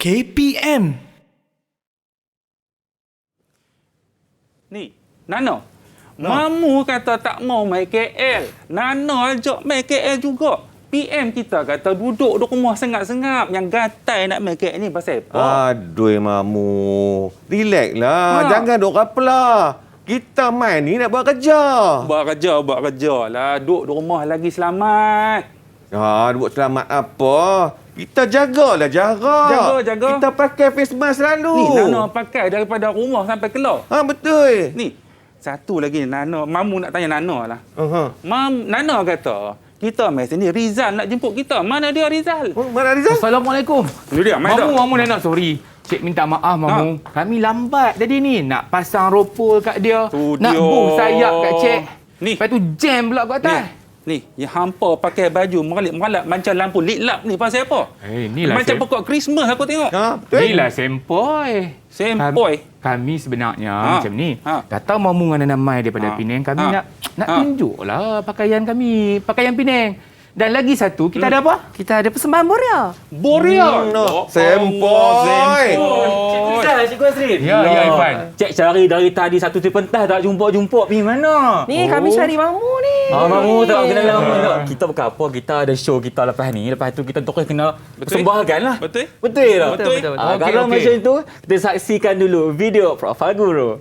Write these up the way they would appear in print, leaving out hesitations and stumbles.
KPM. Ni, Nano. Mamu kata tak mau main KL. Nano ajak main KL juga. PM kita kata duduk di rumah sengap-sengap. Yang gatai nak main KL ni pasal apa? Aduh, Mamu. Relax lah. Jangan duk raplah. Kita main ni nak buat kerja. Buat kerja lah. Duduk di rumah lagi selamat. Buat selamat apa? Kita jagalah jarak. Jaga. Kita pakai face mask selalu. Ni, Nano pakai daripada rumah sampai keluar. Betul. Ni, satu lagi Nano. Mamu nak tanya Nano lah. Nano kata, kita mai sini, Rizal nak jemput kita. Mana dia Rizal? Mana Rizal? Assalamualaikum. Itu dia, mai tak? Mamu nak sorry. Cik minta maaf, Mamu. Kami lambat tadi ni. Nak pasang ropol kat dia. Nak boom sayap kat Cik. Ni. Lepas tu jam pula kat atas. Ni, yang hampa pakai baju meralap macam lampu lit lap ni pasal apa? Inilah macam pokok Christmas aku tengok. Betul. Inilah sempoi. Sempoi. Kami sebenarnya macam ni. Datang Mamu dengan Namai daripada Penang. Kami nak tunjuklah pakaian kami. Pakaian Penang. Dan lagi satu, kita ada apa? Kita ada persembahan Boria. Boria. Sempoi. Cikgu Azrin. Ya, Irfan. Cik cari dari tadi satu tu pentah tak jumpa pergi mana? Ni kami cari Mamu ni. Mamu tak kenal Mamu tak. Kita bukan apa, kita ada show kita lepas ni. Lepas tu kita terus kena persembahkan lah. Betul? Betul tak? Betul. Kalau macam tu, kita saksikan dulu video Profil Guru.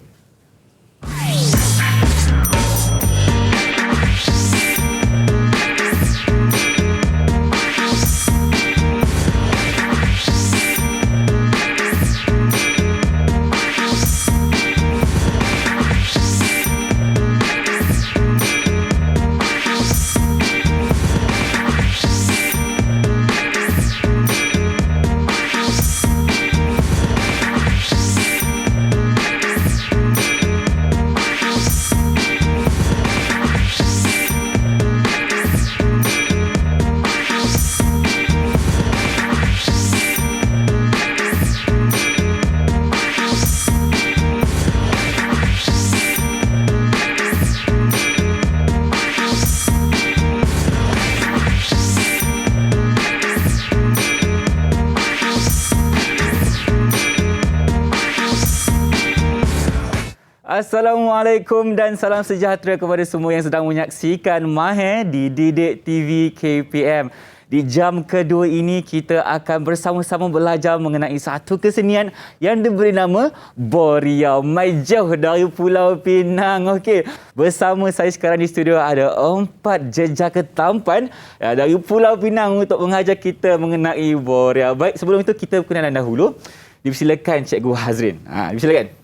Assalamualaikum dan salam sejahtera kepada semua yang sedang menyaksikan Mahir di Didik TV KPM. Di jam kedua ini, kita akan bersama-sama belajar mengenai satu kesenian yang diberi nama Boria. Mai jauh dari Pulau Pinang. Okey, bersama saya sekarang di studio ada 4 jejaka tampan dari Pulau Pinang untuk mengajar kita mengenai Boria. Baik, sebelum itu kita perkenalan dahulu. Dipersilakan Cikgu Hazrin. Dipersilakan.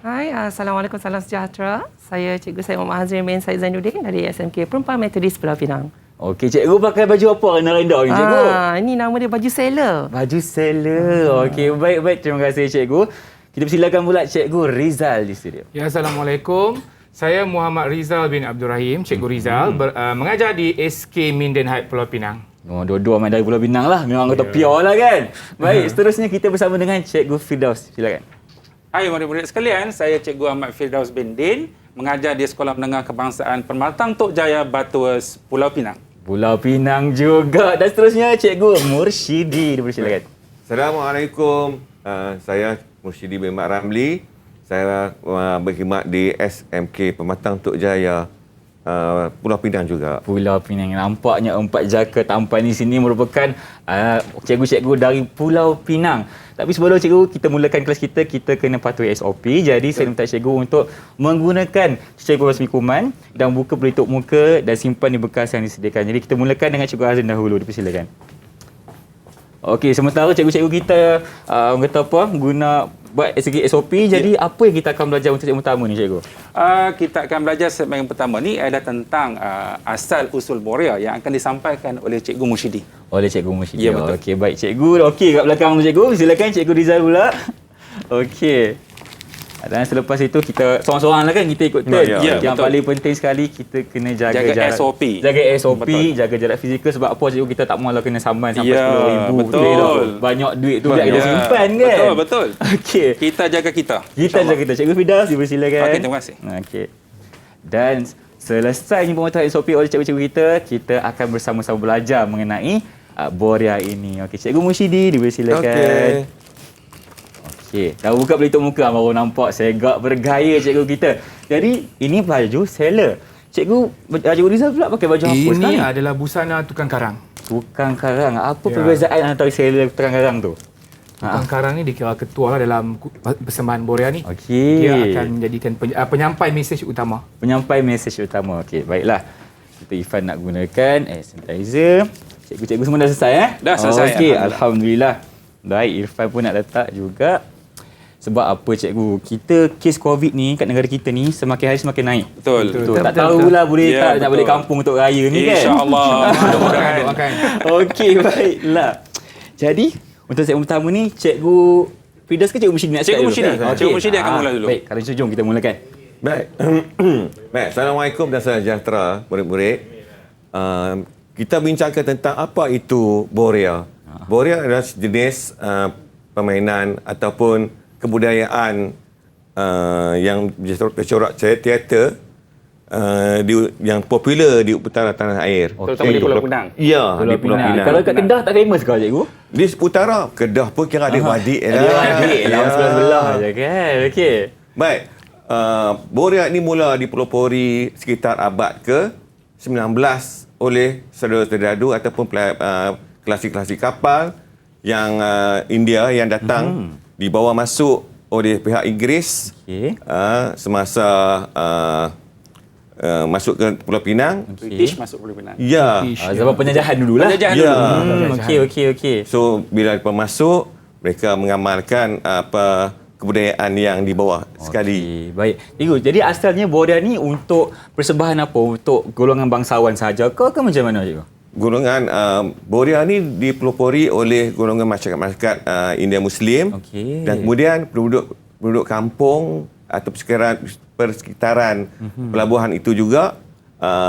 Hai, Assalamualaikum, salam sejahtera. Saya Cikgu Syed Muhammad Hazrin bin Syed Zainuddin dari SMK Perempuan Metodis Pulau Pinang. Okey, Cikgu pakai baju apa renda-renda ni, Cikgu? Ini nama dia baju sailor. Baju sailor. Okey, baik. Terima kasih, Cikgu. Kita persilakan pula Cikgu Rizal di studio. Ya, Assalamualaikum. Saya Muhammad Rizal bin Abdul Rahim, Cikgu Rizal, mengajar di SK Minden Heights Pulau Pinang. Dua-dua main dari Pulau Pinang lah. Memang kata pure lah kan? Baik, seterusnya kita bersama dengan Cikgu Firdaus. Silakan. Hai murid-murid sekalian, saya Cikgu Ahmad Firdaus bin Din, mengajar di Sekolah Menengah Kebangsaan Permatang Tok Jaya, Batuas, Pulau Pinang. Pulau Pinang juga. Dan seterusnya Cikgu Mursyidi. Dipersilakan. Assalamualaikum. Saya Mursyidi bin Mat Ramli. Saya berkhidmat di SMK Permatang Tok Jaya, Pulau Pinang juga. Pulau Pinang. Nampaknya 4 jaka tampan di sini merupakan cikgu-cikgu dari Pulau Pinang. Tapi sebelum cikgu kita mulakan kelas kita kena patuhi SOP. Jadi saya minta cikgu untuk menggunakan cikgu rasmi kuman dan buka pelitup muka dan simpan di bekas yang disediakan. Jadi kita mulakan dengan Cikgu Hazrin dahulu. Dipersilakan. Okey, sementara cikgu-cikgu kita kata apa? Buat segi SOP. Jadi apa yang kita akan belajar untuk segmen pertama ni, cikgu? Kita akan belajar segmen yang pertama ni adalah tentang asal usul Boria yang akan disampaikan oleh Cikgu Mursyidi. Oleh Cikgu Mursyidi. Ya, betul. Okey, baik cikgu. Okey, kat belakang tu cikgu. Silakan Cikgu Rizal pula. Okey. Dan selepas itu kita seorang-seorang lah kan kita ikut turn. Yang betul. paling penting sekali kita kena jaga jarak. SOP. Jaga SOP, betul. jaga jarak fizikal. Sebab apa cikgu, kita tak mahu kena samban sampai Ya, 10,000. betul. Banyak duit tu kita simpan kan. Betul. Okey. Kita jaga kita. Kita jaga kita. Cikgu Firdaus, dipersilakan. Okey, terima kasih. Okey. Dan selesai pemutaran SOP oleh cikgu-cikgu kita akan bersama-sama belajar mengenai Boria ini. Okey, Cikgu Musyidi, dipersilakan. Okey. Okey, dah buka pelitup muka baru nampak segak bergaya cikgu kita. Jadi, ini baju sailor. Cikgu Rizal pula pakai baju apa sekarang? Ini adalah busana tukang karang. Tukang karang. Apa Ya. perbezaan antara sailor dan tukang karang tu? Tukang karang ni dikira ketua lah dalam persembahan Boria ni. Okey. Dia akan menjadikan penyampai mesej utama. Penyampai mesej utama. Okey, baiklah. Kita Irfan nak gunakan sanitizer. Cikgu-cikgu semua dah selesai Dah selesai, Okey, Alhamdulillah. Alhamdulillah. Baik, Irfan pun nak letak juga. Sebab apa cikgu? Kita kes COVID ni kat negara kita ni semakin hari semakin naik. Betul. Betul. Tak betul, tahulah boleh Ya, tak nak betul. balik kampung untuk raya ni kan. InsyaAllah. Mudah-mudahan. Doakan. Okey, baiklah. Jadi, untuk segmen pertama ni, Cikgu Firdaus ke Cikgu Musyidi nak cakap Cikgu dulu? Musyidi. Okey. Cikgu Musyidi akan mula dulu. Baik, kalau itu jom kita mulakan. Baik. Baik. Assalamualaikum dan salam sejahtera murid-murid. Kita bincangkan tentang apa itu Boria. Boria adalah jenis permainan ataupun kebudayaan yang bercorak teater yang popular di utara tanah air. Terutama di Pulau Pinang. Ya, Pulau di Pulau Pinang. Pinang. Kalau kat Kedah tak famous kau cikgu? Di seputara Kedah pun kira adik-beradik lah. Adik-adik lah, Ya. sebelah-sebelah je kan. Okey. Baik. Boria ni mula dipelopori sekitar abad ke-19 oleh saudara-saudara dadu ataupun klasik-klasik kapal yang India yang datang dibawa masuk oleh pihak Inggeris Okey. semasa masuk ke Pulau Pinang. British masuk Pulau Pinang. Ya. Zaman penjajahan dululah. Penjajahan Ya. dulu. Okey. So bila mereka masuk, mereka mengamalkan kebudayaan yang dibawa sekali. Okey, baik. Cikgu, jadi asalnya Boria ni untuk persembahan apa? Untuk golongan bangsawan sahaja ke macam mana cikgu? Golongan Boria ni dipelopori oleh golongan masyarakat India Muslim. Okey. Dan kemudian penduduk kampung atau persekitaran pelabuhan itu juga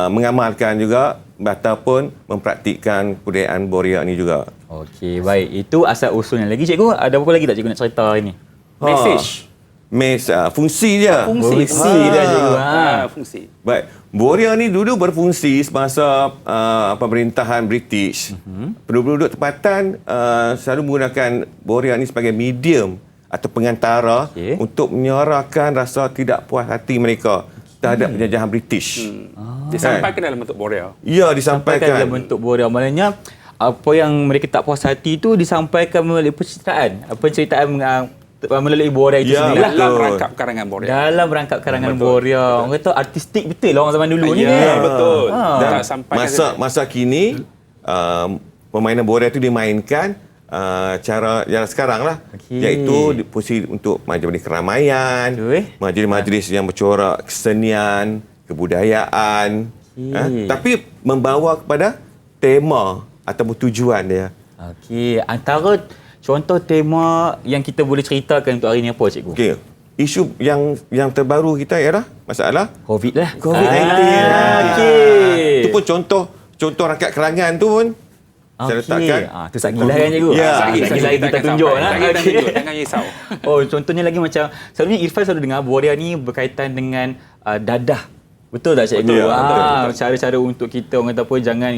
mengamalkan juga ataupun mempraktikkan kebudayaan Boria ni juga. Okey, baik. Itu asal usulnya. Lagi cikgu, ada apa lagi tak cikgu nak cerita ini? Message. Fungsi dia. Fungsi dia cikgu. Fungsi. Baik. Boria ni dulu berfungsi semasa pemerintahan British. Penduduk tempatan selalu menggunakan Boria ni sebagai medium atau pengantara untuk menyuarakan rasa tidak puas hati mereka terhadap penjajahan British. Disampaikan dalam bentuk Boria. Ya, Sampaikan dalam disampaikan. bentuk Boria. Maknanya apa yang mereka tak puas hati itu disampaikan melalui penceritaan melalui Boria itu Ya, sendiri lah. Dalam betul. rangkap karangan Boria. Dalam rangkap karangan Boria. Orang kata artistik betul lah orang zaman dulu ni Ya, kan. betul. Dan Tak sampaikan masa kini permainan Boria itu dimainkan cara yang sekarang lah. Okey. Iaitu fungsi untuk majlis keramaian, Betul. majlis-majlis yang bercorak kesenian, kebudayaan. Okey. Tapi membawa kepada tema ataupun tujuan dia. Okey, antara contoh tema yang kita boleh ceritakan untuk hari ni apa cikgu? Okey. Isu yang terbaru kita ialah masalah COVID lah. COVID-19. Okey. Itu pun contoh rangkap kerangan tu pun saya letakkan. Tu sagilah kan cikgu? Ya. Lagi kita tunjuk lah. Lagi kita Okey. tunjuk. Jangan risau. Oh, contohnya lagi macam selalunya Irfan selalu dengar Boria ni berkaitan dengan dadah. Betul tak cikgu? Betul, betul. Cara-cara untuk kita orang kata apa jangan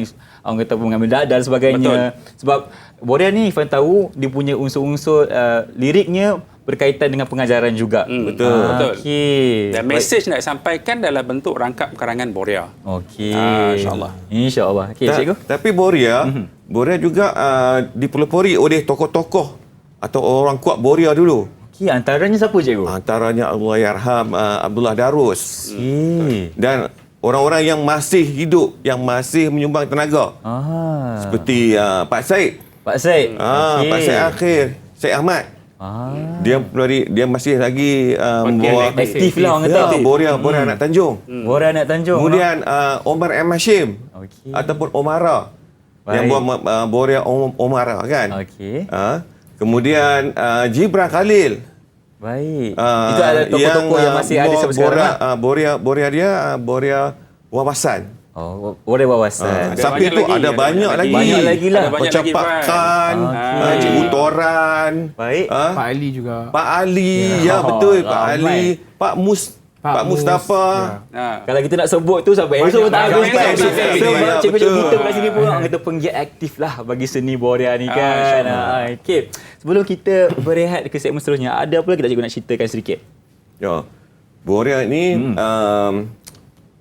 orang kata apa mengambil dadah dan sebagainya. Betul. Sebab Boria ni Irfan tahu dia punya unsur-unsur liriknya berkaitan dengan pengajaran juga. Betul. Okey. Dan mesej nak disampaikan dalam bentuk rangkap karangan Boria. Okey. InsyaAllah. InsyaAllah. Okey cikgu. Tapi Boria juga dipelopori oleh tokoh-tokoh atau orang kuat Boria dulu. Okey, antaranya siapa cikgu? Antaranya Allahyarham Abdullah Darus. Okey. Dan orang-orang yang masih hidup, yang masih menyumbang tenaga. Seperti Pak Said. Pak Said. Okey. Pak Said Akhir, Said Ahmad. Dia masih lagi membawa Aktif lah orang kata. Boria Anak Tanjung. Boria Anak Tanjung. Kemudian Omar M. Hashim Okey. ataupun Omara. Yang Baik. buat Boria Omara kan. Okey. Kemudian Gibran Khalil. Baik. Itu adalah tokoh-tokoh yang masih ada sampai sekarang. lah. Boria dia Boria wawasan. Oh, Boria wawasan. Sampai itu ada banyak lagi. Banyak lagi lah. Ada banyak lagi, Percapakan, Okey. Cikgu Toran. Baik. Pak Ali juga. Pak Ali, ya betul Pak ramai. Ali, Pak Mus Pak Mustafa. Kalau kita nak sebut tu sampai esok tak habis kan. esok. Sebab Betul. cikgu-cikgu kita kat sini pun orang kata penggiat aktif lah bagi seni Borea ni kan. Okey. Sebelum kita berehat ke segmen seterusnya, ada apa lagi tak cikgu nak ceritakan sedikit? Ya. Borea ni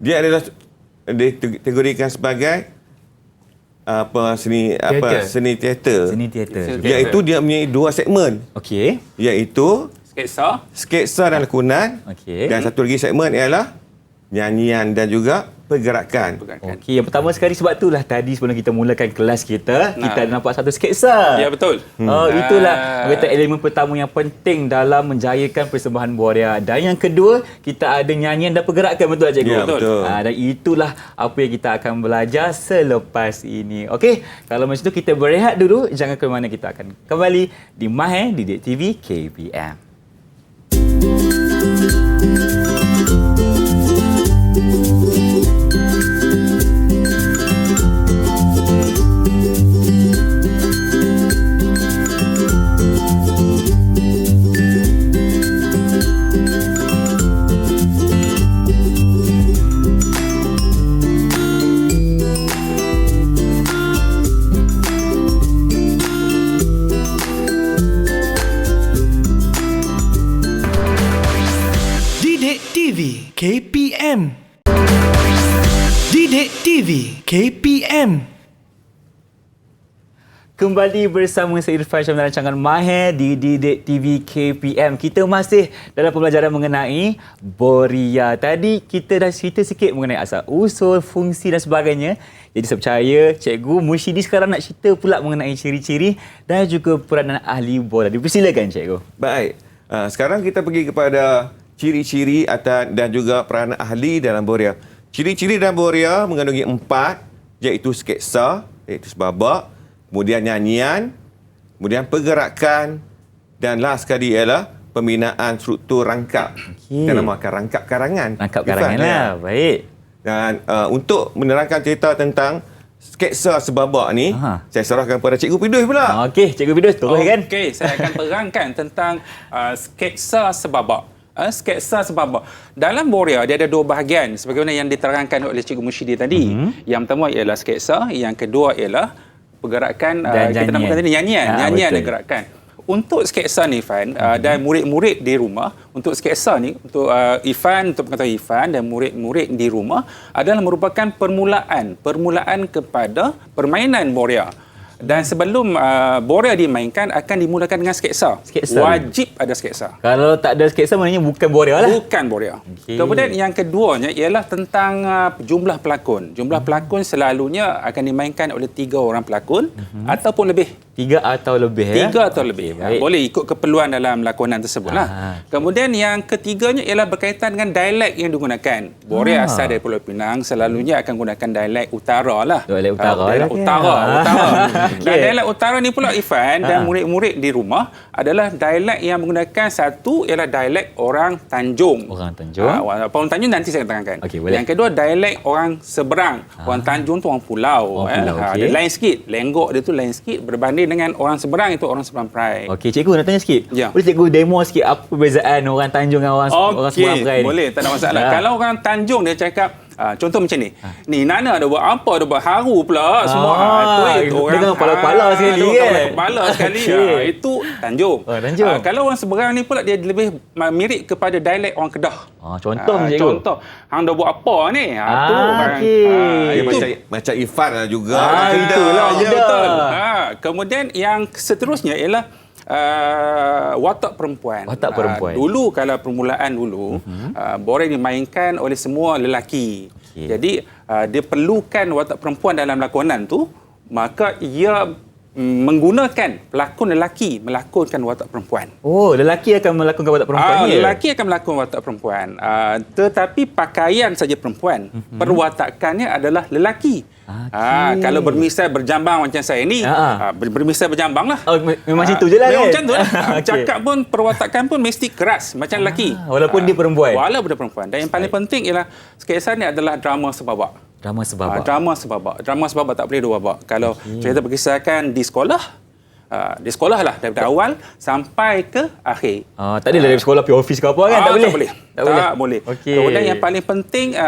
dia adalah dikategorikan sebagai seni teater. Seni teater. Iaitu dia mempunyai 2 segmen. Okey. Iaitu Sketsa dan lakonan. Okey. Dan satu lagi segmen ialah nyanyian dan juga pergerakan. Okey, yang pertama sekali sebab itulah tadi sebelum kita mulakan kelas kita, kita ada nampak satu sketsa. Ya, betul. Oh, itulah kata elemen pertama yang penting dalam menjayakan persembahan Borea. Dan yang kedua, kita ada nyanyian dan pergerakan, betul tak cikgu? Ya, betul. Dan itulah apa yang kita akan belajar selepas ini. Okey, kalau macam tu kita berehat dulu, jangan ke mana, kita akan kembali di Mahir Didik TV KPM. Didik TV KPM. Didik TV KPM. Kembali bersama saya Irfan Syam dalam rancangan Mahir di Didik TV KPM. Kita masih dalam pembelajaran mengenai Borea. Tadi kita dah cerita sikit mengenai asal usul, fungsi dan sebagainya. Jadi saya percaya Cikgu Musyidi sekarang nak cerita pula mengenai ciri-ciri dan juga peranan ahli Borea. Dipersilakan Cikgu. Baik. Sekarang kita pergi kepada ciri-ciri dan juga peranan ahli dalam Borea. Ciri-ciri dalam Borea mengandungi 4, iaitu sketsa, iaitu sebabak, kemudian nyanyian, kemudian pergerakan dan last sekali ialah pembinaan struktur rangkap. Okey. Kita namakan rangkap karangan. Rangkap Irfan, karangan ya. lah. Baik. Dan untuk menerangkan cerita tentang sketsa sebabak ni, saya serahkan kepada Cikgu Pidus pula. Okey, Cikgu Bidus, teruskan. Okey, saya akan terangkan tentang sketsa sebabak. Sketsa sebabak. Dalam Borea dia ada 2 bahagian sebagaimana yang diterangkan oleh Cikgu Musyidi tadi. Yang pertama ialah sketsa, yang kedua ialah pergerakan kita namakan tadi nyanyian dan gerakan. Untuk sketsa ni Ifan dan murid-murid di rumah, untuk sketsa ni untuk Ifan, untuk pengetahuan Ifan dan murid-murid di rumah adalah merupakan permulaan kepada permainan Borea. Dan sebelum Borea dimainkan akan dimulakan dengan sketsa. Wajib ada sketsa. Kalau tak ada sketsa maknanya bukan Borea lah. Bukan Borea. Okay. Kemudian yang keduanya ialah tentang jumlah pelakon. Jumlah pelakon selalunya akan dimainkan oleh 3 orang pelakon ataupun lebih. 3 atau lebih ya? 3 atau lebih. Boleh ikut keperluan dalam lakonan tersebutlah. Kemudian yang ketiganya ialah berkaitan dengan dialek yang digunakan. Borea asal dari Pulau Pinang, selalunya akan gunakan dialek utara lah. Dialek utara. Dialek utara. Dan dialek utara ni pula Ifan dan murid-murid di rumah adalah dialek yang menggunakan satu ialah dialek orang Tanjung. Orang Tanjung. Orang Tanjung nanti saya akan terangkan. Okey, boleh. Yang kedua dialek orang seberang. Orang Tanjung tu orang pulau. Orang pulau, okey. Dia lain sikit. Lenggok dia tu lain sikit berbanding dengan orang seberang itu orang seberang Perai. Okey, Cikgu nak tanya sikit. Ya. Boleh Cikgu demo sikit apa perbezaan orang Tanjung dengan orang seberang Perai ni? Boleh, tak ada masalah. Kalau orang Tanjung dia cakap contoh macam ni. Ni Nana ada buat apa? Dia buat haru pula semua. Itu orang dengan kepala-kepala sekali kan. Kepala sekali. Itu Tanjung. Tanjung. Kalau orang seberang ni pula dia lebih mirip kepada dialek orang Kedah. Contoh Cikgu. Contoh, hang dah buat apa ni? Tu okey. Macam Irfan juga. Itulah. betul. Kemudian yang seterusnya ialah watak perempuan. Watak perempuan. Dulu kalau permulaan dulu Borea dimainkan oleh semua lelaki. Okey. Jadi dia perlukan watak perempuan dalam lakonan tu, maka ia menggunakan pelakon lelaki melakonkan watak perempuan. Oh, lelaki akan melakonkan watak perempuan ni. Lelaki akan melakukan watak perempuan. Tetapi pakaian saja perempuan. Perwatakannya adalah lelaki. Kalau bermisal berjambang macam saya ni, bermisal berjambang lah. Memang situ je lah memang kan? macam tu lah. Cakap pun, perwatakan pun mesti keras macam lelaki. Walaupun dia perempuan. Walaupun dia perempuan. Dan yang paling penting ialah sketsa ni adalah drama sebabak. Drama sebabak. Drama sebabak tak boleh 2 babak. Kalau cerita berkisahkan di sekolah, Di sekolah lah daripada awal sampai ke akhir. Tak adalah dari sekolah pergi office ke apa kan? Tak boleh. Tak boleh. Okey. Kemudian yang paling penting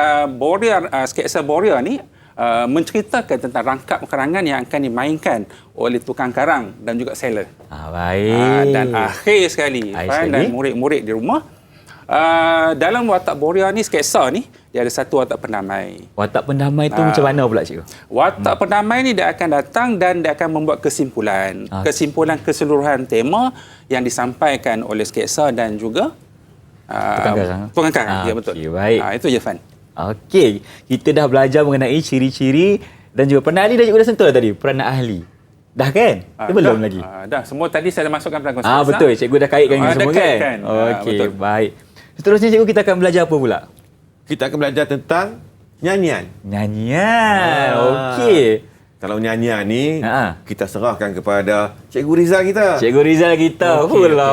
sketsa Boria ni menceritakan tentang rangkap karangan yang akan dimainkan oleh tukang karang dan juga seller. Baik. Dan akhir sekali dan murid-murid di rumah, dalam watak Boria ni, sketsa ni, dia ada satu watak pendamai. Watak pendamai tu macam mana pula cikgu? Watak pendamai ni dia akan datang dan dia akan membuat kesimpulan. Kesimpulan keseluruhan tema yang disampaikan oleh sketsa dan juga tukang karang. Ya, betul. Okey, baik. Itu je, Fan. Okey, kita dah belajar mengenai ciri-ciri dan juga peranan ahli, dan juga dah sentuh tadi peranan ahli. Dah kan? Belum lagi? Dah. Semua tadi saya dah masukkan pelakon sketsa. Betul. Cikgu dah kaitkan semua kan? Okey, betul. baik. Seterusnya cikgu, kita akan belajar apa pula? Kita akan belajar tentang nyanyian. Nyanyian. Okey. Kalau nyanyian ni, kita serahkan kepada Cikgu Rizal kita. Cikgu Rizal kita.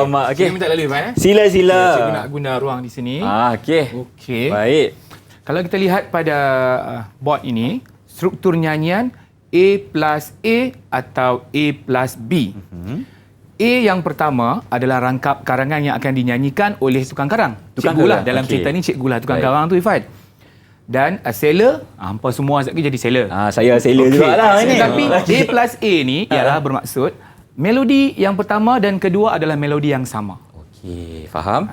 Mak. Okey, minta lalu Ivan. Sila. Cikgu nak guna ruang di sini. Okey. Baik. Kalau kita lihat pada board ini, struktur nyanyian A plus A atau A plus B. A yang pertama adalah rangkap karangan yang akan dinyanyikan oleh tukang karang. Cikgu lah. Dalam cerita ni, cikgu lah tukang karang tu, Ifan. Dan seller, hampa semua sekejap jadi seller. Saya seller jugalah ini. Tapi A plus A ni ialah bermaksud melodi yang pertama dan kedua adalah melodi yang sama. Okey, faham.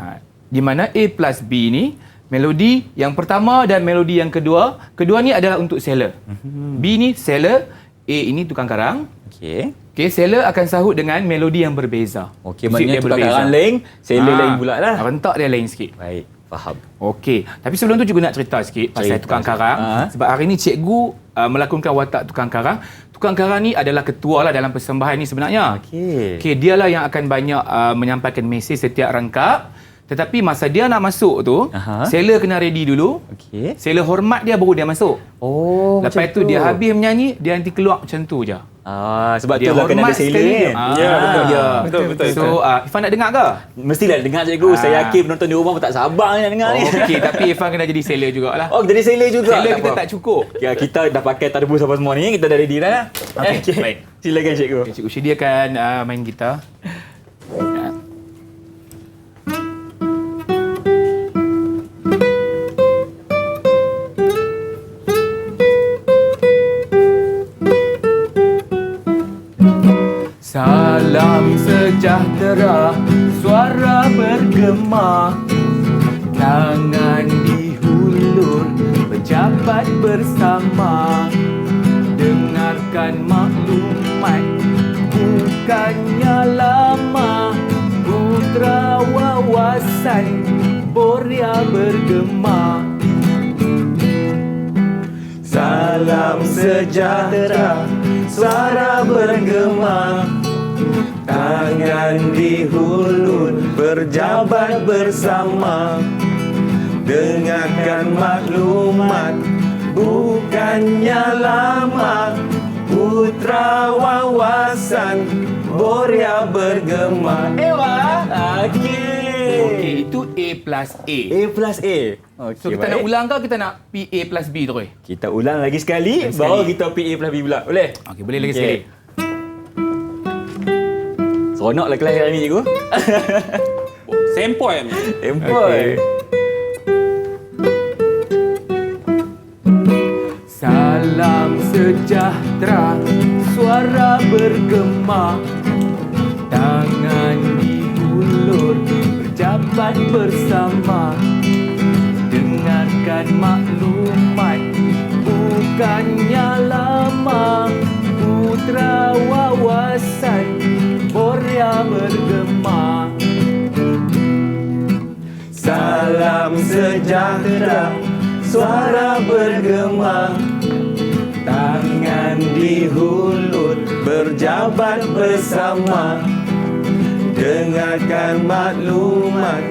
Di mana A plus B ni, melodi yang pertama dan melodi yang kedua ni adalah untuk seller. B ni seller, A ini tukang karang. Okey, seller akan sahut dengan melodi yang berbeza. Okey, maknanya tukang karang lain, seller lain pula lah. Rentak dia lain sikit. Baik, faham. Okey, tapi sebelum tu cikgu nak cerita sikit pasal tukang karang. Sebab hari ni cikgu melakonkan watak tukang karang. Tukang karang ni adalah ketua lah dalam persembahan ni sebenarnya. Okey, dialah yang akan banyak menyampaikan mesej setiap rangkap. Tetapi masa dia nak masuk tu, seller kena ready dulu. Seller hormat dia baru dia masuk. Lepas tu dia habis menyanyi, dia nanti keluar macam tu je. Sebab tu lah kena ada seller kan? Betul. So, Ifan nak dengar ke? Mestilah dengar cikgu. Saya yakin penonton di rumah pun tak sabar nak dengar ni. Okey, tapi Ifan kena jadi seller jugalah. Jadi seller juga? Seller kita tak cukup. Kita dah pakai tarbus apa semua ni, kita dah ready dah. Okey, baik. Silakan cikgu. Cikgu sediakan main gitar. Salam sejahtera, suara bergema, tangan dihulur, berjabat bersama. Dengarkan maklumat, bukannya lama, putra wawasan, Boria bergema. Salam sejahtera, suara bergema, tangan dihulur, berjabat bersama. Dengarkan maklumat, bukannya lama, putra wawasan, Boria bergema. Okey, itu A plus A. A plus A. So kita nak ulang ke kita nak PA plus B terus? Kita ulang lagi sekali, baru kita PA plus B pula. Boleh? Okey, boleh lagi sekali. Seronoklah kelas hari ni cikgu. Sempoi ni. Tempoi. Salam sejahtera, suara bergema, tangan dihulur, berjabat bersama. Dengarkan maklumat, bukannya lama, putra wawasan, Boria bergema. Salam sejahtera, suara bergema, tangan dihulur, berjabat bersama. Dengarkan maklumat,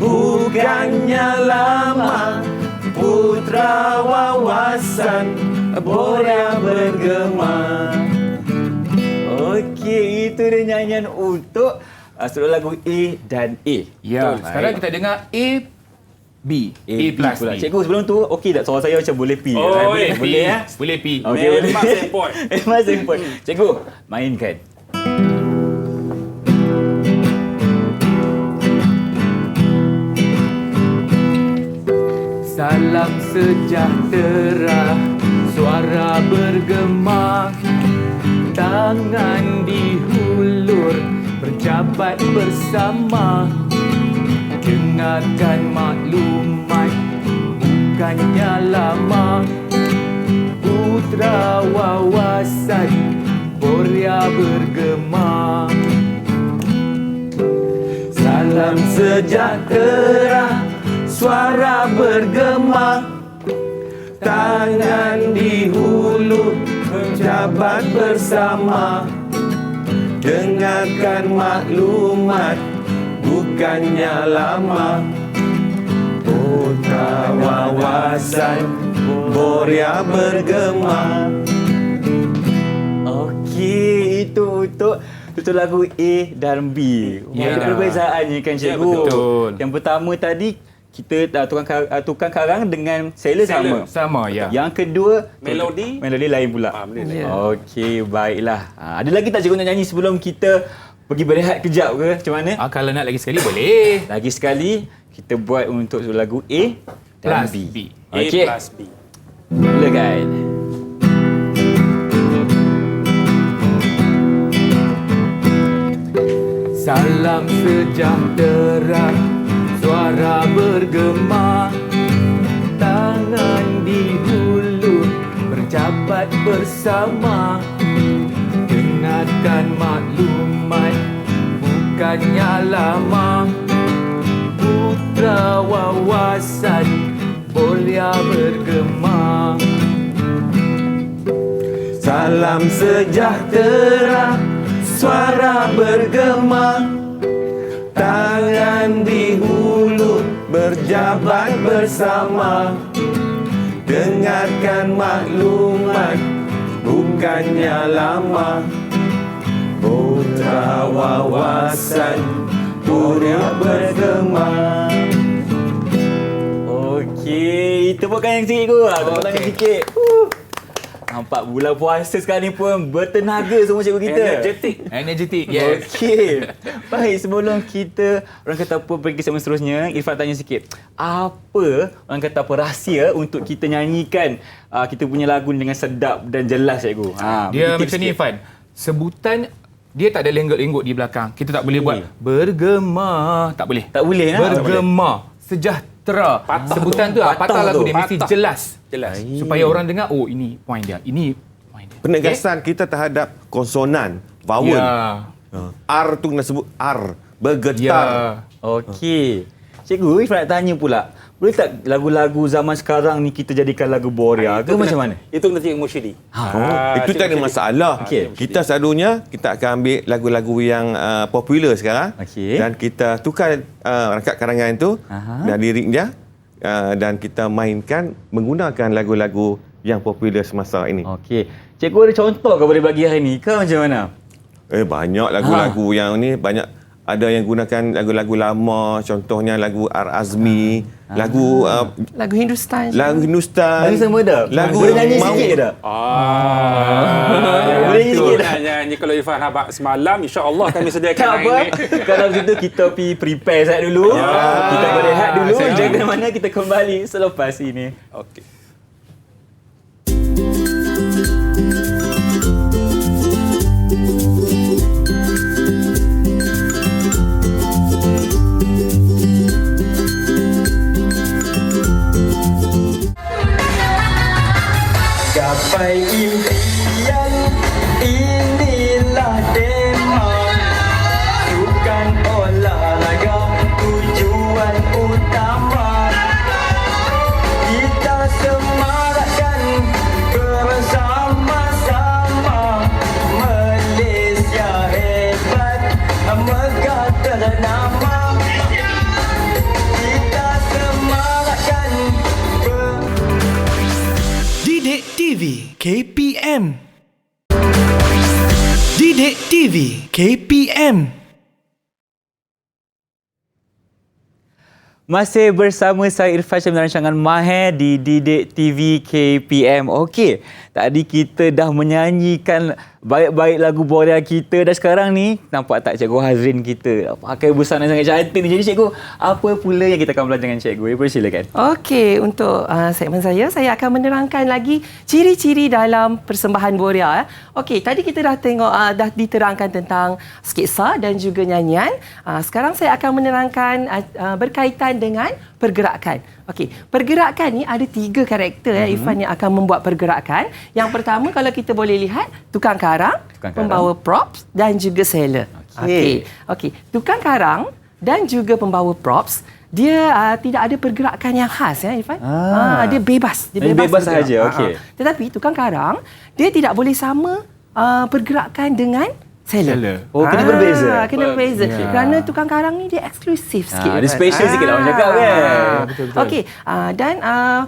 bukannya lama, putra wawasan, Boria bergema. Okey, itu dia nyanyian untuk seluruh lagu A dan A. Ya, sekarang kita dengar A B. A plus pula. B. Cikgu sebelum tu, okey tak suara saya macam boleh P? Boleh ya? Boleh P. Okey, boleh. Memang sempoi. Memang sempoi. Cikgu, mainkan. Salam sejahtera, suara bergema, tangan dihulur, berjabat bersama. Dengarkan maklumat, bukannya lama. Putra wawasan, Boria bergema. Salam sejahtera, suara bergema, tangan dihulu, berjabat bersama. Dengarkan maklumat, bukannya lama. Putra wawasan, Boria bergema. Okey, itu untuk lagu A dan B. Ya. Ada perbezaannya kan cikgu? Ya, betul. Yang pertama tadi kita tukang karang dengan sailor sama. Sama, ya. Yang kedua Melodi lain pula. melodi lain. Ya. Okey, baiklah. Ada lagi tak cikgu nak nyanyi sebelum kita pergi berehat kejap ke? Macam mana? Kalau nak lagi sekali, boleh. Lagi sekali kita buat untuk lagu A dan Plus B. B. A Okey. plus B. Mulakan. Salam sejahtera, suara bergema, tangan dihulu, berjabat bersama. Dengarkan maklumat, bukannya lama. Putra wawasan, Boria bergema. Salam sejahtera, suara bergema, tangan dihulu, berjabat bersama. Dengarkan maklumat, bukannya lama. Putra wawasan, Boria bergema. Okey, tepukkan yang cikgu lah. Tepuk tangan sikit. Nampak bulan puasa sekarang ni pun bertenaga semua cikgu kita. Energetic. Yes. Okey. Baik, sebelum kita orang kata apa pergi ke segmen seterusnya, Irfan tanya sikit. Apa orang kata apa rahsia untuk kita nyanyikan kita punya lagu dengan sedap dan jelas cikgu? Dia bagi tips macam ni sikit. Irfan. Sebutan dia tak ada lenggot-lenggot di belakang. Kita tak boleh buat bergema, tak boleh. Tak boleh, Bergema, sejahtera. Sebutan tu patah lagu dia mesti Patah. jelas. Jelas. Supaya orang dengar, oh ini point dia. Ini point dia. Penegasan kita terhadap konsonan, vowel. Ya. R tu kena sebut R. Bergetar. Ya. Okey. Cikgu, Irfan nak tanya pula. Boleh tak lagu-lagu zaman sekarang ni kita jadikan lagu Boria ke macam mana? Itu kena tengok Mursyidi. Itu tak ada masalah. Okey. Kita selalunya kita akan ambil lagu-lagu yang popular sekarang Okey. dan kita tukar rangkap karangan itu dan lirik dia dan kita mainkan menggunakan lagu-lagu yang popular semasa ini. Okey. Cikgu ada contoh ke boleh bagi hari ni ke macam mana? Banyak lagu-lagu yang ni banyak. Ada yang gunakan lagu-lagu lama, contohnya lagu R. Azmi, lagu Lagu Hindustan. lagu Hindustan. Lagu sama dah. Lagu boleh nyanyi mau- sikit tak? Boleh Boleh sikit tak? nyanyi kalau Irfan habaq semalam, insya-Allah kami sediakan Tak hari apa. ini. Kalau begitu kita pergi prepare saat dulu. Kita berehat dulu. Jangan mana kita kembali selepas ini. Okey. Gapai impian, inilah demand. Sukan olahraga tujuan utama. Kita semarakkan bersama-sama. Malaysia hebat, megah ternama. Kita semarakkan Didik TV KPM. Didik TV KPM. Masih bersama saya Irfan Syam dalam rancangan Mahir di Didik TV KPM. Okey, tadi kita dah menyanyikan baik-baik lagu Boria kita. Dan sekarang ni, nampak tak Cikgu Hazrin kita pakai busana sangat cantik ni. Jadi Cikgu, apa pula yang kita akan belajar dengan Cikgu? Silakan. Okey, untuk segmen saya akan menerangkan lagi ciri-ciri dalam persembahan Boria. Okey, tadi kita dah tengok, dah diterangkan tentang sketsa dan juga nyanyian. Sekarang saya akan menerangkan berkaitan dengan pergerakan. Okey, pergerakan ni ada 3 karakter Irfan yang akan membuat pergerakan. Yang pertama, kalau kita boleh lihat, tukang karang, pembawa props dan juga seller. Okey. Tukang karang dan juga pembawa props, dia tidak ada pergerakan yang khas Irfan. Dia bebas. Dia bebas bergerak. saja. Okey. Tetapi tukang karang, dia tidak boleh sama pergerakan dengan seller. Oh, kena berbeza. Kena berbeza. Kerana tukang karang ni dia eksklusif sikit. Dia special sikit lah orang cakap kan. Betul. Okey, dan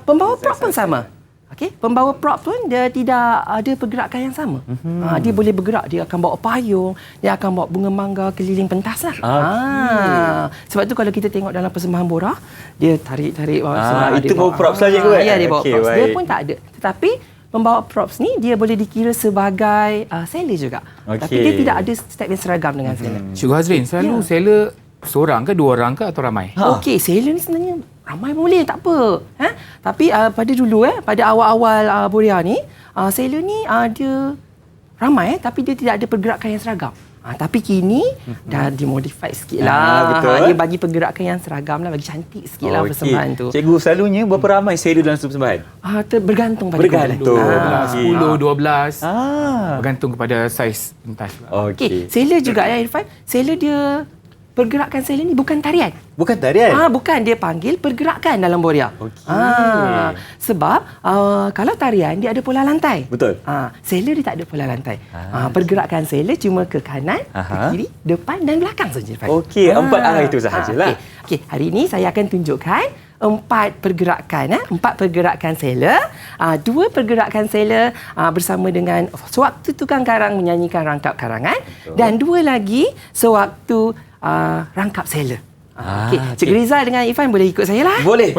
pembawa prop pun sama. Okey, pembawa prop pun dia tidak ada pergerakan yang sama. Dia boleh bergerak, dia akan bawa payung, dia akan bawa bunga mangga keliling pentas lah. Sebab tu kalau kita tengok dalam persembahan Boria, dia tarik-tarik itu bawa prop saja ke? Ya, dia bawa props. Dia pun tak ada. Tetapi pembawa props ni dia boleh dikira sebagai seller juga. Tapi dia tidak ada step yang seragam dengan seller. Cikgu Hazrin, selalu seller seorang ke, 2 orang ke atau ramai? Okey, seller ni sebenarnya ramai pun boleh, tak apa. Tapi pada dulu pada awal-awal Boria ni, seller ni dia ramai tapi dia tidak ada pergerakan yang seragam. Tapi kini dah dimodify sikit lah. Betul. Dia bagi pergerakan yang seragam lah, bagi cantik sikit lah persembahan tu. Cikgu, selalunya berapa ramai seller dalam satu persembahan? Bergantung pada Bergantung. 10, 12. Bergantung kepada saiz pentas. Okey, seller juga Irfan. Seller dia, pergerakan seller ni bukan tarian. Bukan tarian? Bukan, dia panggil pergerakan dalam Boria. Sebab kalau tarian dia ada pola lantai. Betul. Seller dia tak ada pola lantai. Pergerakan seller cuma ke kanan, ke kiri, depan dan belakang saja. Okey, 4 arah itu sahajalah. Okey, hari ini saya akan tunjukkan 4 pergerakan, 4 pergerakan seller, 2 pergerakan seller bersama dengan sewaktu tukang karang menyanyikan rangkap karangan. Betul. Dan 2 lagi sewaktu rangkap seller. Okey, Cikgu Rizal dengan Irfan boleh ikut saya lah. Boleh.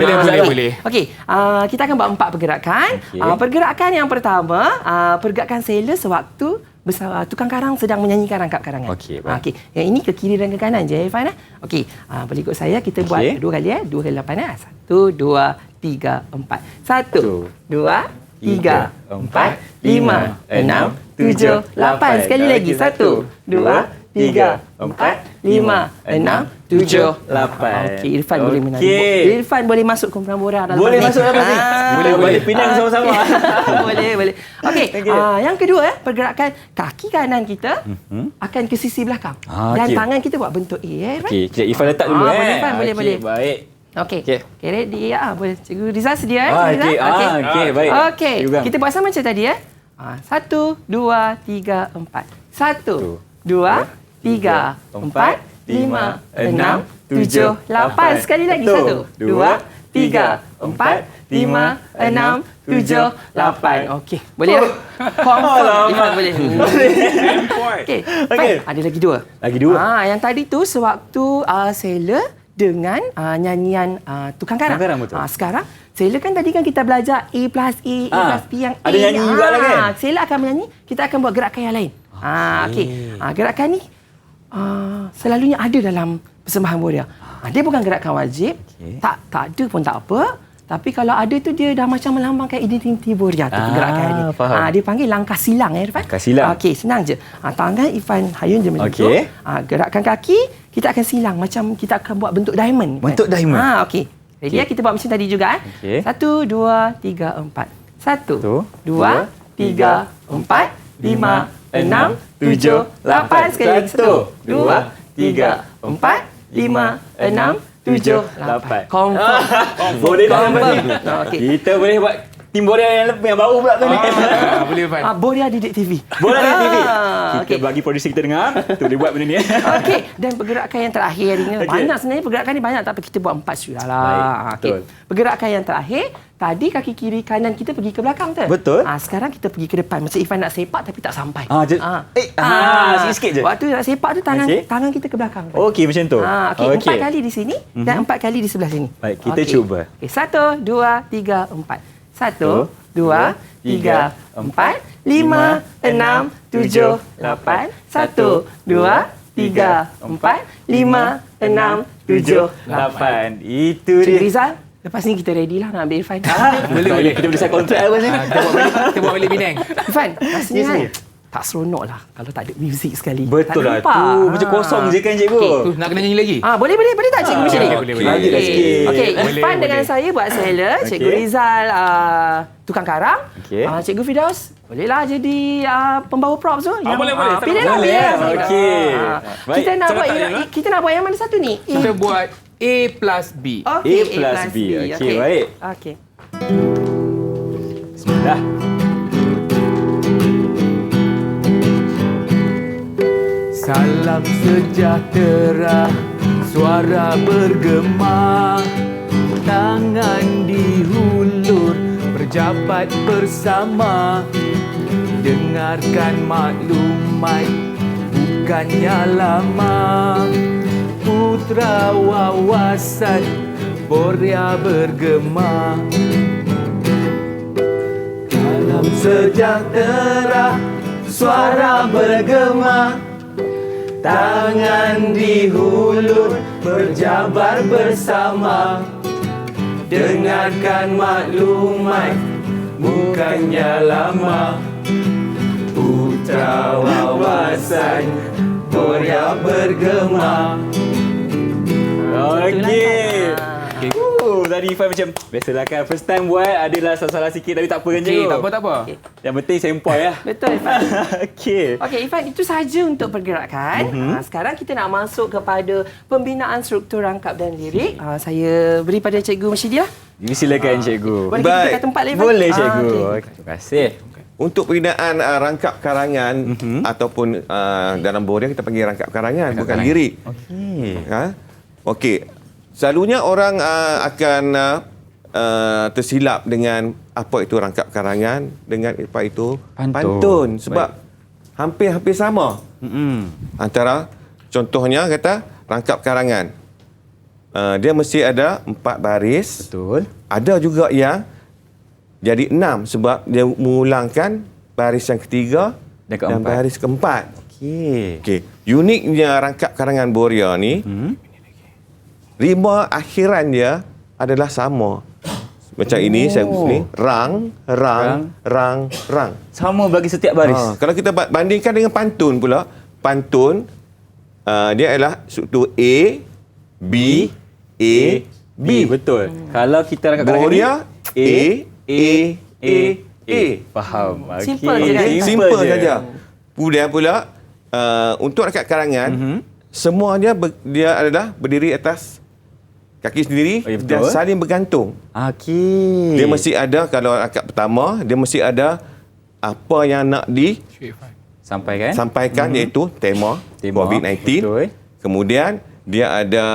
Okey, kita akan buat 4 pergerakan. Pergerakan yang pertama, pergerakan seller sewaktu bersama tukang karang sedang menyanyikan rangkap karangan. Okey. Yang ini ke kiri dan ke kanan je Irfan. Okey, boleh ikut saya, kita buat 2 kali 2 kali 8 1 2 3 4. 1 2 3 4 5 6 7 8. Sekali lagi. 1 2 3, 4, 5, 6, 7, 8. Okey, Irfan boleh menari. Irfan boleh masuk kumpulan Boria dalam boleh masuk dalam ni. Boleh balik Penang sama-sama. Boleh. Okey, yang kedua pergerakan kaki kanan kita akan ke sisi belakang. Dan tangan kita buat bentuk A Irfan. Okey, Irfan letak dulu Boleh Irfan, boleh. Baik. Okey, ready boleh. Cikgu Rizal sedia Okey, baik. Okey, kita buat sama macam tadi 1, 2, 3, 4. 1, 2, 3, 4, 5, 6, 7, 8. Sekali lagi. 1, 2, 3, 4, 5, 6, 7, 8. Okey, boleh? Confirm. Irfan boleh. Okey. Ada lagi 2. Lagi 2. Yang tadi tu sewaktu seller dengan nyanyian tukang karang. Betul. Sekarang seller kan tadi kan kita belajar A plus A, A plus B yang A. Ada nyanyi juga lah kan? Seller akan menyanyi, kita akan buat gerakan yang lain. Okey. Gerakan ni selalunya ada dalam persembahan Boria. Dia bukan gerakan wajib. Tak ada pun tak apa. Tapi kalau ada tu dia dah macam melambangkan identiti Boria tu gerakan ni. Dia panggil langkah silang Irfan. Langkah silang. Okey, senang je. Tangan Irfan hayun je macam tu. Gerakan kaki kita akan silang macam kita akan buat bentuk diamond. Bentuk diamond. Okey. Ready kita buat macam tadi juga 1 2 3 4. 1 2 3 4 5 6, 7, 8. Sekali lagi. 1, 2, 3, 4, 5, 6, 7, 8. Confirm. Boleh dah. Kita boleh buat tim Boria yang baru pula tu ni. Boleh Irfan. Boria Didik TV. Boria Didik TV. Kita bagi producer kita dengar. Tu boleh buat benda ni. Okey, dan pergerakan yang terakhir ni banyak sebenarnya, pergerakan ni banyak tapi kita buat 4 sudahlah. Okey. Pergerakan yang terakhir, tadi kaki kiri kanan kita pergi ke belakang tu. Betul. Sekarang kita pergi ke depan. Macam Irfan nak sepak tapi tak sampai. Sikit je. Waktu nak sepak tu tangan kita ke belakang. Okey, macam tu. Okey, 4 kali di sini dan 4 kali di sebelah sini. Baik, kita cuba. Okey, 1 2 3 4. 1 2 3 4 5, 6, 7, 8. 1, 2, 3, 4, 5, 6, 7, 8. Itu Cikgu dia. Rizal, lepas ni kita ready lah nak ambil Irfan. Boleh. Kita boleh sign kontrak apa ni? Kita buat balik Penang. Irfan, rasanya Yes, kan ni. tak seronok lah kalau tak ada muzik sekali. Betul tak lah tu. Macam kosong je kan cikgu. Tu nak kena nyanyi lagi. Boleh tak cikgu macam ni? boleh. Lagi dah sikit. Okey, Boleh, Irfan dengan boleh. saya buat seller, Cikgu Okey. Rizal tukang karang. Okey. Cikgu Firdaus bolehlah jadi pembawa props tu. boleh. Pilihlah. Boleh, Okey. Baik. Kita nak Cepat buat tak, ya? kita nak buat yang mana satu ni? Kita buat A plus B. Okey, A plus B. Okey, baik. Okey. Bismillah. Salam sejahtera, suara bergema, tangan dihulur, berjabat bersama. Dengarkan maklumat, bukannya lama. Putra wawasan, Boria bergema. Salam sejahtera, suara bergema, tangan dihulur, berjabar bersama. Dengarkan maklumat, bukannya lama. Putra wawasan, Boria bergema. Okey. Tadi Ifan macam biasalah kan first time buat adalah salah-salah sikit tapi tak apa kan cikgu. Tak apa. Yang penting sempoi lah. Betul, Irfan. Okey. Okey, Irfan, itu sahaja untuk pergerakan. Sekarang kita nak masuk kepada pembinaan struktur rangkap dan lirik. Saya beri pada Cikgu Masyidia. Silakan cikgu. Boleh kita Baik. dekat tempat lah, Irfan? Boleh cikgu. okey. Terima kasih. Untuk pembinaan rangkap karangan ataupun dalam Boria kita panggil rangkap karangan, bukan lirik. Okey. Okey. Selalunya orang akan tersilap dengan apa itu rangkap karangan dengan apa itu pantun. Sebab hampir-hampir sama. Antara contohnya kata rangkap karangan. Dia mesti ada 4 baris. Betul. Ada juga yang jadi 6 sebab dia mengulangkan baris yang ketiga Dan keempat. baris keempat. Okey. Okey, uniknya rangkap karangan Boria ni, rima akhiran dia adalah sama. Macam ini saya ni rang. Sama bagi setiap baris. Kalau kita bandingkan dengan pantun pula, pantun dia adalah struktur A, B, A, B. Betul. Kalau kita rangkap karangan Boria A. Faham. Simple Okey. je kan? Simple saja. Kemudian pula untuk rangkap karangan, semuanya dia adalah berdiri atas kaki sendiri Oh, ya, betul. dan saling bergantung. Okey. Dia mesti ada, kalau rangkap pertama, dia mesti ada apa yang nak sampaikan. disampaikan iaitu tema COVID-19. Betul. Kemudian dia ada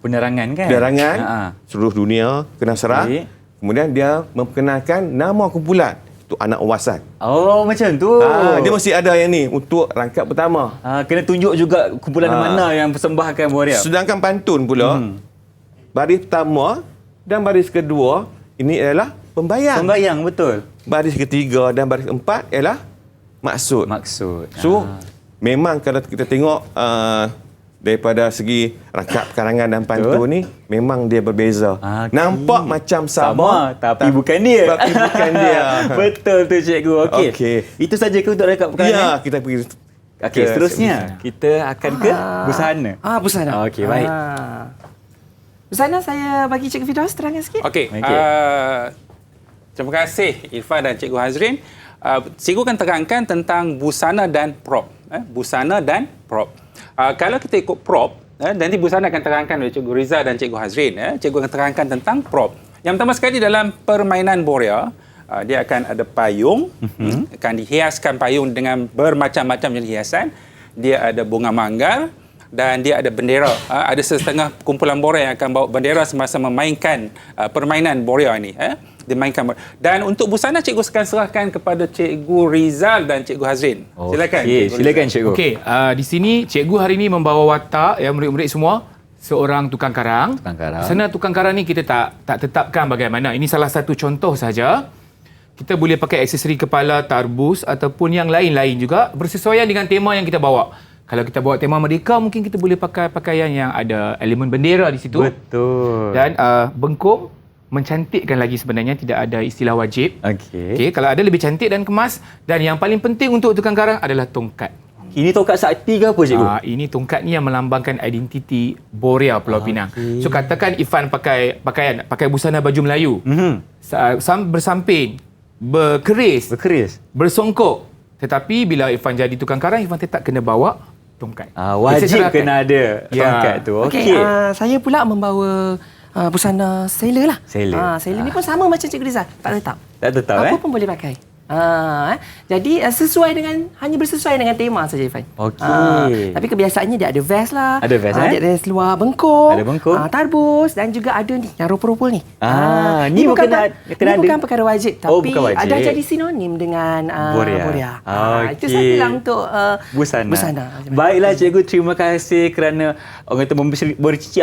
Penerangan kan? penerangan seluruh seluruh dunia kena serang. Baik. Kemudian dia memperkenalkan nama kumpulan. Itu anak wasan. Oh, macam tu. Dia mesti ada yang ni untuk rangkap pertama. Kena tunjuk juga kumpulan mana yang persembahkan Boria. Sedangkan pantun pula, baris pertama dan baris kedua ini adalah pembayang. Sembayang, betul. Baris ketiga dan baris keempat ialah maksud. So, memang kalau kita tengok daripada segi rangkap karangan dan pantun ni, memang dia berbeza. Okey. Nampak macam sama, tapi bukan dia. Tapi bukan dia. Betul tu cikgu. Okey. Okey. Itu saja ke untuk rangkap Ya, karangan? kita pergi. Okey, seterusnya kita akan ke busana. Busana. Okey, baik. Busana saya bagi Cikgu Firdaus terangkan sikit. Okey. Okey. Terima kasih Irfan dan Cikgu Hazrin. Cikgu akan terangkan tentang busana dan prop. Busana dan prop. Kalau kita ikut prop, nanti busana akan terangkan oleh Cikgu Rizal dan Cikgu Hazrin. Cikgu akan terangkan tentang prop. Yang pertama sekali dalam permainan Boria, dia akan ada payung, akan dihiaskan payung dengan bermacam-macam jenis hiasan. Dia ada bunga manggar dan dia ada bendera. Ada setengah kumpulan Boria yang akan bawa bendera semasa memainkan permainan Boria ini. Dimainkan. Dan untuk busana, cikgu akan serahkan kepada Cikgu Rizal dan Cikgu Hazrin. Silakan. Okey, silakan cikgu. Okey, di sini cikgu hari ini membawa watak yang murid-murid semua seorang tukang karang. Tukang karang. Sana tukang karang ni kita tak tetapkan bagaimana. Ini salah satu contoh saja. Kita boleh pakai aksesori kepala, tarbus ataupun yang lain-lain juga bersesuaian dengan tema yang kita bawa. Kalau kita bawa tema Merdeka, mungkin kita boleh pakai pakaian yang ada elemen bendera di situ. Betul. Dan bengkung mencantikkan lagi sebenarnya, tidak ada istilah wajib. Okey. Kalau ada lebih cantik dan kemas. Dan yang paling penting untuk tukang karang adalah tongkat. Ini tongkat sakti ke apa, cikgu? Ini tongkat ni yang melambangkan identiti Borea Pulau Pinang. So katakan Ifan pakai busana baju Melayu. Bersamping, berkeris, bersongkok. Tetapi bila Ifan jadi tukang karang, Ifan tetap kena bawa tongkat. Wajib kena ada tongkat tu. Okey, saya pula membawa busana sailor lah. Sailor ni pun sama macam Cikgu Rizal. Tak tetap. Tak tetap, Apa pun boleh pakai. Jadi hanya bersesuai dengan tema saja, Ifan. Okey. Tapi kebiasaannya dia ada vest lah. Ada vest, dia ada seluar bengkung. Ada bengkung. Tarbus dan juga ada ni yang ropol-ropol ni. Ni bukan bukan perkara wajib, tapi bukan wajib. ada jadi sinonim dengan Borea. Itu Okey. sajalah untuk busana. Baiklah cikgu, terima kasih kerana orang kata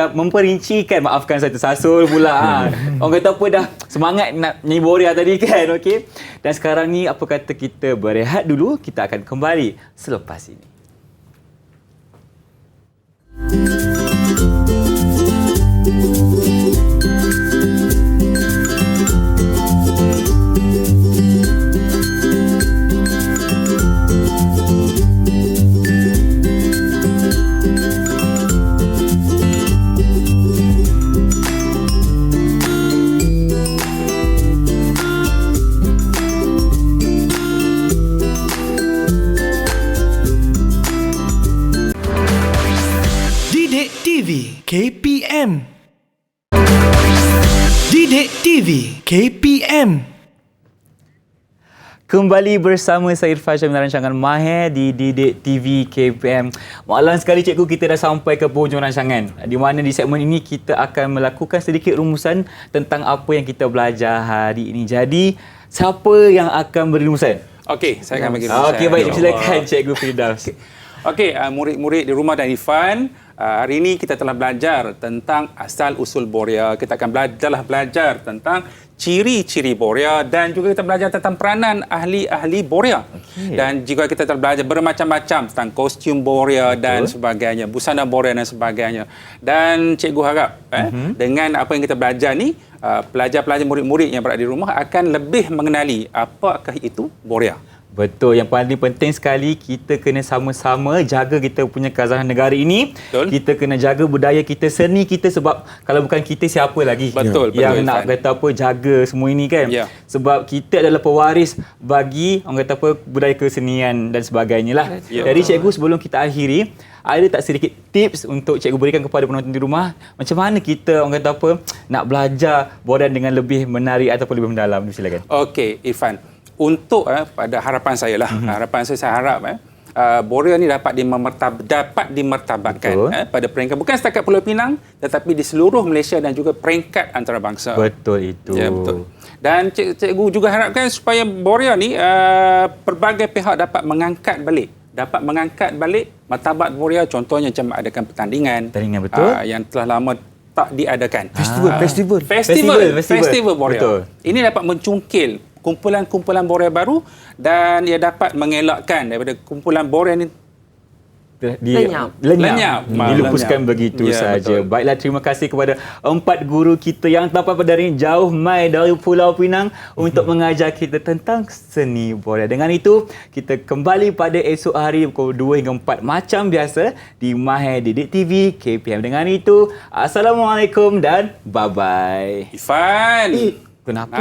memperincikan, maafkan saya tersasul pula. Orang kata apa dah semangat nak nyanyi Borea tadi kan. Okey. Dan sekarang ni apa kata kita berehat dulu, kita akan kembali selepas ini. Didik TV KPM. Didik TV KPM. Kembali bersama saya Irfan Syamil rancangan Mahir di Didik TV KPM. Malam sekali cikgu, kita dah sampai ke penghujung rancangan, di mana di segmen ini kita akan melakukan sedikit rumusan tentang apa yang kita belajar hari ini. Jadi, siapa yang akan beri rumusan? Okey, saya akan bagi rumusan. Okey, baik. Silakan Cikgu Firdaus. Okey, murid-murid di rumah dan Ifan, hari ini kita telah belajar tentang asal-usul Borea. Kita akan belajar tentang ciri-ciri Borea dan juga kita belajar tentang peranan ahli-ahli Borea. Dan juga kita telah belajar bermacam-macam tentang kostum Borea dan sebagainya, busana Borea dan sebagainya. Dan cikgu harap dengan apa yang kita belajar ni, pelajar-pelajar murid-murid yang berada di rumah akan lebih mengenali apakah itu Borea. Betul. Yang paling penting sekali, kita kena sama-sama jaga kita punya keazangan negara ini. Betul. Kita kena jaga budaya kita, seni kita, sebab kalau bukan kita, siapa lagi Betul, yang betul, nak Irfan. kata apa jaga semua ini kan? Ya. Sebab kita adalah pewaris bagi orang kata apa budaya kesenian dan sebagainya lah. Ya. Jadi cikgu, sebelum kita akhiri, ada tak sedikit tips untuk cikgu berikan kepada penonton di rumah, macam mana kita orang kata apa nak belajar Borea dengan lebih menarik ataupun lebih mendalam? Silakan. Okey, Irfan. Untuk pada harapan saya lah, harapan saya harap Borea ni dapat dimertabatkan pada peringkat bukan setakat Pulau Pinang, tetapi di seluruh Malaysia dan juga peringkat antarabangsa. Betul itu. Ya, betul. Dan cikgu juga harapkan supaya Borea ni pelbagai pihak dapat mengangkat balik martabat Borea. Contohnya macam adakan pertandingan Betul. yang telah lama tak diadakan. Festival Borea. Betul. Ini dapat mencungkil kumpulan-kumpulan Borea baru dan ia dapat mengelakkan daripada kumpulan Borea ni Lenyap. Dilupuskan begitu saja. Betul. Baiklah, terima kasih kepada 4 guru kita yang tanpa pada hari ini jauh mai dari Pulau Pinang untuk mengajar kita tentang seni Borea. Dengan itu, kita kembali pada esok hari pukul 2 hingga 4 macam biasa di Mahir Didik TV KPM. Dengan itu, Assalamualaikum dan bye-bye. Ifan. Kenapa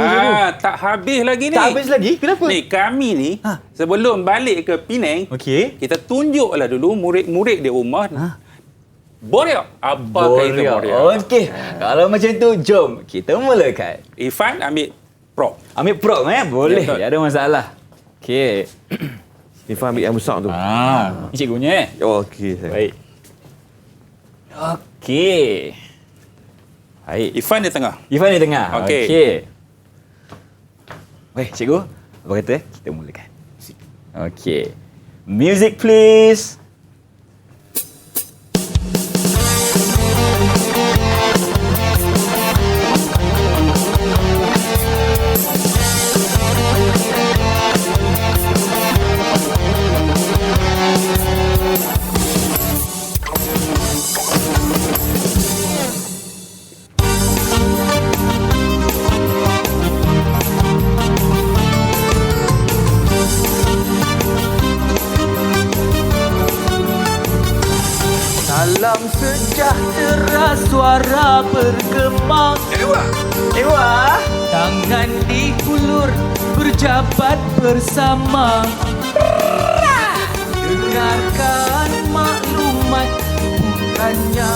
tak habis lagi ni. Tak habis lagi? Kenapa? Ni kami ni sebelum balik ke Penang, Okey. kita tunjuklah dulu murid-murid di rumah Borea. Apakah itu Borea? Okey. Kalau macam tu, jom kita mulakan. Ifan ambil prop. Ambil prop boleh. betul. Tak ada masalah. Okey. Irfan ambil yang besar tu. Ni cikgunya Okey. Baik. Okey. Baik. Ifan di tengah. Irfan di tengah. Okey. Baik, cikgu. Apa kata? Kita mulakan. Okey. Music please. sejahtera suara bergema. Dewa. Tangan diulur berjabat bersama. Dengarkan maklumat bukannya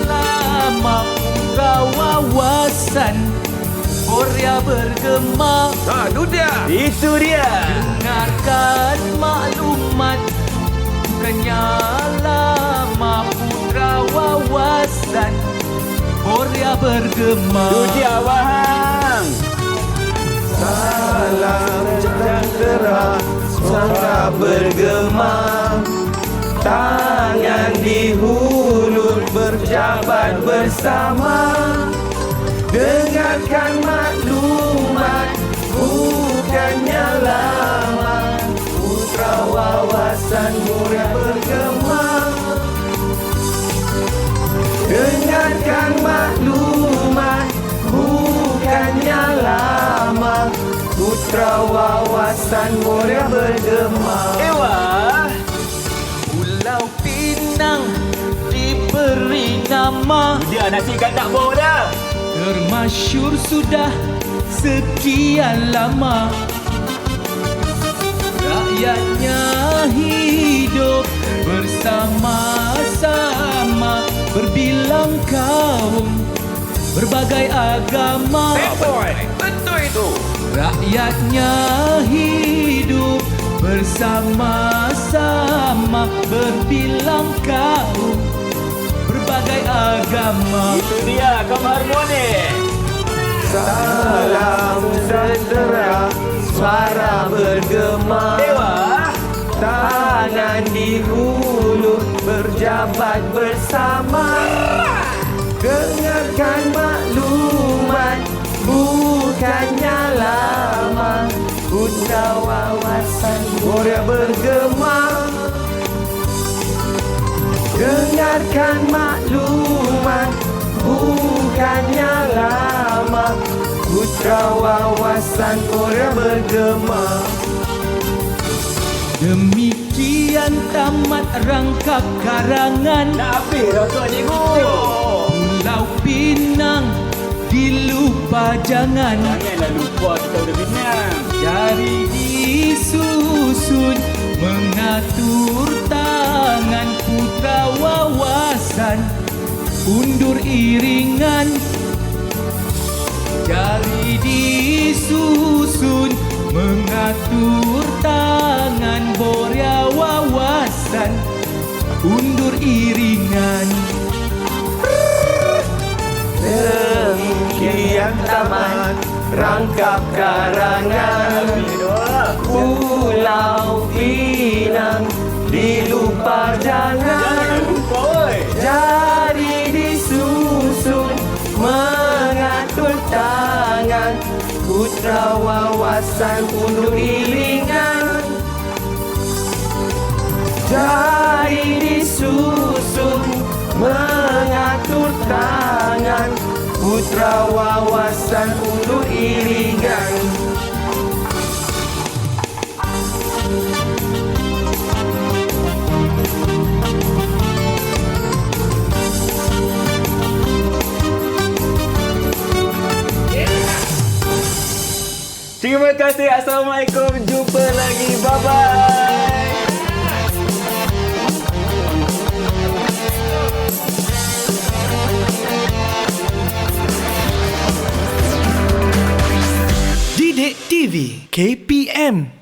lama. Putra wawasan Korea bergema. Itu dia. Dengarkan maklumat bukannya lama. Putra wawasan Korea bergema. Itu dia, Abang. Salam sejahtera, suara bergema. Tangan dihulur berjabat bersama. Dengarkan maklumat bukannya lama. Putra wawasan Korea bergema. Dengarkan maklumat bukannya lama. Putra wawasan Korea bergema. Pulau Pinang diberi nama. Dia nasi kandang bau dah. Termasyur sudah sekian lama. Rakyatnya hidup bersama-sama. Berbilang kaum, berbagai agama. Betul itu. Rakyatnya hidup bersama-sama. Berbilang kaum, berbagai agama. Itu dia, kaum harmoni. Salam sejahtera, suara bergema. Tangan dihulur berjabat bersama. Dengarkan maklumat bukannya lama. Putra wawasan Korea bergema. Dengarkan maklumat bukannya lama. Putra wawasan Korea bergema. Demikian tamat rangkap karangan. Tapi rokok cikgu. Pulau Pinang dilupa jangan. Janganlah lupa kita udah Pinang. Jari disusun mengatur tangan. Putra wawasan undur iringan. Jari disusun mengatur tangan. Korea wawasan undur iringan. Demikian tamat rangkap karangan. Pulau Pinang dilupa jangan. Jari disusun mengatur tangan. Putra wawasan undur iringan. Jari disusun mengatur tangan. Putra wawasan undur iringan. Terima kasih. Assalamualaikum. Jumpa lagi. Bye-bye. Didik TV KPM